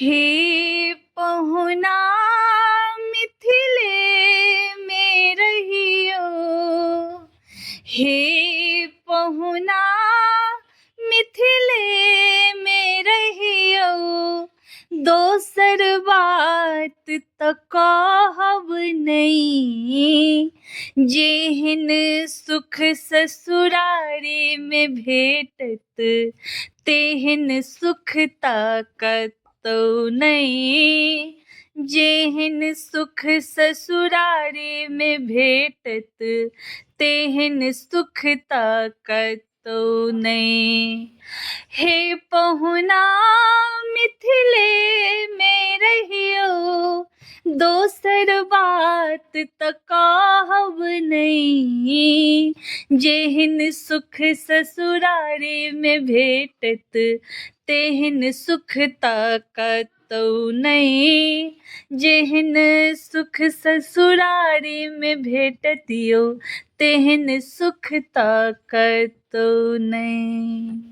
हे पहुना मिथिले में रहियो, हे पहुना मिथिले में रहियो, दोसर बात त कहब नहीं। जेहन सुख ससुरारी में भेटत, तेहन सुख कतौ नहीं। जेहन सुख ससुरारी में भेटत, तेहन सुख कतौ नहीं। हे पहुना मिथिले में रहियो, दोसर बात त कहब नहीं। जेहन सुख ससुरारी में भेटत, तेहन सुख कतौ नहीं। जेहन सुख ससुरारी में भेटत यो, तेहन सुख कतौ नहीं।